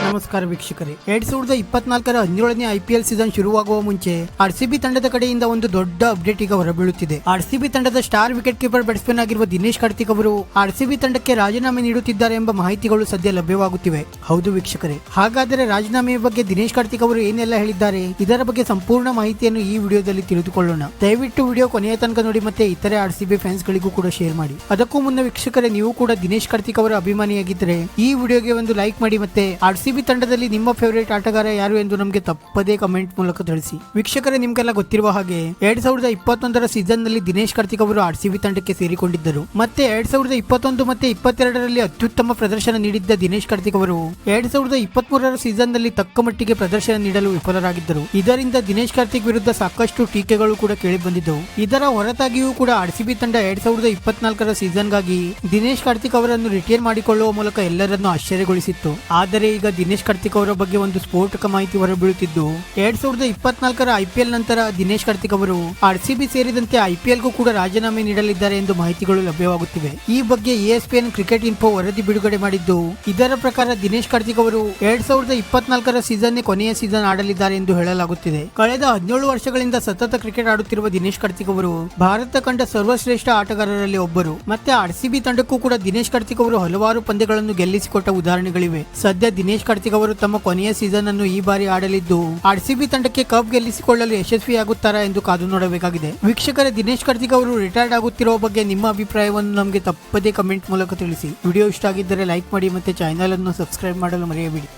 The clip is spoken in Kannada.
ನಮಸ್ಕಾರ ವೀಕ್ಷಕರೇ, 2024ರ 17ನೇ IPL ಸೀಸನ್ ಶುರುವಾಗುವ ಮುಂಚೆ RCB ತಂಡದ ಕಡೆಯಿಂದ ಒಂದು ದೊಡ್ಡ ಅಪ್ಡೇಟ್ ಈಗ ಹೊರಬೀಳುತ್ತಿದೆ. RCB ತಂಡದ ಸ್ಟಾರ್ ವಿಕೆಟ್ ಕೀಪರ್ ಬ್ಯಾಟ್ಸ್ಮನ್ ಆಗಿರುವ ದಿನೇಶ್ ಕಾರ್ತಿಕ್ ಅವರು RCB ತಂಡಕ್ಕೆ ರಾಜೀನಾಮೆ ನೀಡುತ್ತಿದ್ದಾರೆ ಎಂಬ ಮಾಹಿತಿಗಳು ಸದ್ಯ ಲಭ್ಯವಾಗುತ್ತಿವೆ. ಹೌದು ವೀಕ್ಷಕರೇ, ಹಾಗಾದರೆ ರಾಜೀನಾಮೆಯ ಬಗ್ಗೆ ದಿನೇಶ್ ಕಾರ್ತಿಕ್ ಅವರು ಏನೆಲ್ಲ ಹೇಳಿದ್ದಾರೆ, ಇದರ ಬಗ್ಗೆ ಸಂಪೂರ್ಣ ಮಾಹಿತಿಯನ್ನು ಈ ವಿಡಿಯೋದಲ್ಲಿ ತಿಳಿದುಕೊಳ್ಳೋಣ. ದಯವಿಟ್ಟು ವಿಡಿಯೋ ಕೊನೆಯ ತನಕ ನೋಡಿ ಮತ್ತೆ ಇತರೆ RCB ಫ್ಯಾನ್ಸ್ ಗಳಿಗೂ ಕೂಡ ಶೇರ್ ಮಾಡಿ. ಅದಕ್ಕೂ ಮುನ್ನ ವೀಕ್ಷಕರೇ, ನೀವು ಕೂಡ ದಿನೇಶ್ ಕಾರ್ತಿಕ್ ಅವರ ಅಭಿಮಾನಿಯಾಗಿದ್ದರೆ ಈ ವಿಡಿಯೋಗೆ ಒಂದು ಲೈಕ್ ಮಾಡಿ ಮತ್ತೆ RCB ತಂಡದಲ್ಲಿ ನಿಮ್ಮ ಫೇವರೇಟ್ ಆಟಗಾರ ಯಾರು ಎಂದು ನಮಗೆ ತಪ್ಪದೇ ಕಮೆಂಟ್ ಮೂಲಕ ತಿಳಿಸಿ. ವೀಕ್ಷಕರೇ, ನಿಮ್ಗೆಲ್ಲ ಗೊತ್ತಿರುವ ಹಾಗೆ 2021ರ ಸೀಸನ್ ನಲ್ಲಿ ದಿನೇಶ್ ಕಾರ್ತಿಕ್ ಅವರು RCB ತಂಡಕ್ಕೆ ಸೇರಿಕೊಂಡಿದ್ದರು. ಮತ್ತೆ 2021 ಮತ್ತೆ 22ರಲ್ಲಿ ಅತ್ಯುತ್ತಮ ಪ್ರದರ್ಶನ ನೀಡಿದ್ದ ದಿನೇಶ್ ಕಾರ್ತಿಕ್ ಅವರು 2023ರ ಸೀಸನ್ ನಲ್ಲಿ ತಕ್ಕ ಮಟ್ಟಿಗೆ ಪ್ರದರ್ಶನ ನೀಡಲು ವಿಫಲರಾಗಿದ್ದರು. ಇದರಿಂದ ದಿನೇಶ್ ಕಾರ್ತಿಕ್ ವಿರುದ್ಧ ಸಾಕಷ್ಟು ಟೀಕೆಗಳು ಕೂಡ ಕೇಳಿ ಬಂದಿದ್ದವು. ಇದರ ಹೊರತಾಗಿಯೂ ಕೂಡ RCB ತಂಡ 2024ರ ಸೀಸನ್ಗಾಗಿ ದಿನೇಶ್ ಕಾರ್ತಿಕ್ ಅವರನ್ನು ರಿಟೈರ್ ಮಾಡಿಕೊಳ್ಳುವ ಮೂಲಕ ಎಲ್ಲರನ್ನೂ ಆಶ್ಚರ್ಯಗೊಳಿಸಿತ್ತು. ಆದರೆ ಈಗ ದಿನೇಶ್ ಕಾರ್ತಿಕ್ ಅವರ ಬಗ್ಗೆ ಒಂದು ಸ್ಫೋಟಕ ಮಾಹಿತಿ ಹೊರಬೀಳುತ್ತಿದ್ದು, 2024ರ IPL ನಂತರ ದಿನೇಶ್ ಕಾರ್ತಿಕ್ ಅವರು RCB ಸೇರಿದಂತೆ IPL ಗೂ ಕೂಡ ರಾಜೀನಾಮೆ ನೀಡಲಿದ್ದಾರೆ ಎಂದು ಮಾಹಿತಿಗಳು ಲಭ್ಯವಾಗುತ್ತಿವೆ. ಈ ಬಗ್ಗೆ ESPN ಕ್ರಿಕೆಟ್ ಇನ್ಫೋ ವರದಿ ಬಿಡುಗಡೆ ಮಾಡಿದ್ದು, ಇದರ ಪ್ರಕಾರ ದಿನೇಶ್ ಕಾರ್ತಿಕ್ ಅವರು 2024ರ ಸೀಸನ್ ಕೊನೆಯ ಸೀಸನ್ ಆಡಲಿದ್ದಾರೆ ಎಂದು ಹೇಳಲಾಗುತ್ತಿದೆ. ಕಳೆದ 17 ವರ್ಷಗಳಿಂದ ಸತತ ಕ್ರಿಕೆಟ್ ಆಡುತ್ತಿರುವ ದಿನೇಶ್ ಕಾರ್ತಿಕ್ ಅವರು ಭಾರತ ಕಂಡ ಸರ್ವಶ್ರೇಷ್ಠ ಆಟಗಾರರಲ್ಲಿ ಒಬ್ಬರು. ಮತ್ತೆ RCB ತಂಡಕ್ಕೂ ಕೂಡ ದಿನೇಶ್ ಕಾರ್ತಿಕ್ ಅವರು ಹಲವಾರು ಪಂದ್ಯಗಳನ್ನು ಗೆಲ್ಲಿಸಿಕೊಟ್ಟ ಉದಾಹರಣೆಗಳಿವೆ. ಸದ್ಯ ದಿನೇಶ್ ಕಾರ್ತಿಕ್ ಅವರು ತಮ್ಮ ಕೊನೆಯ ಸೀಸನ್ ಅನ್ನು ಈ ಬಾರಿ ಆಡಲಿದ್ದು, RCB ತಂಡಕ್ಕೆ ಕಪ್ ಗೆಲ್ಲಿಸಿಕೊಳ್ಳಲು ಯಶಸ್ವಿಯಾಗುತ್ತಾರಾ ಎಂದು ಕಾದು ನೋಡಬೇಕಾಗಿದೆ. ವೀಕ್ಷಕರೇ, ದಿನೇಶ್ ಕಾರ್ತಿಕ್ ಅವರು ರಿಟೈರ್ಡ್ ಆಗುತ್ತಿರುವ ಬಗ್ಗೆ ನಿಮ್ಮ ಅಭಿಪ್ರಾಯವನ್ನು ನಮಗೆ ತಪ್ಪದೇ ಕಮೆಂಟ್ ಮೂಲಕ ತಿಳಿಸಿ. ವಿಡಿಯೋ ಇಷ್ಟ ಆಗಿದ್ದರೆ ಲೈಕ್ ಮಾಡಿ ಮತ್ತೆ ಚಾನೆಲ್ ಅನ್ನು ಸಬ್ಸ್ಕ್ರೈಬ್ ಮಾಡಲು ಮರೆಯಬೇಡಿ.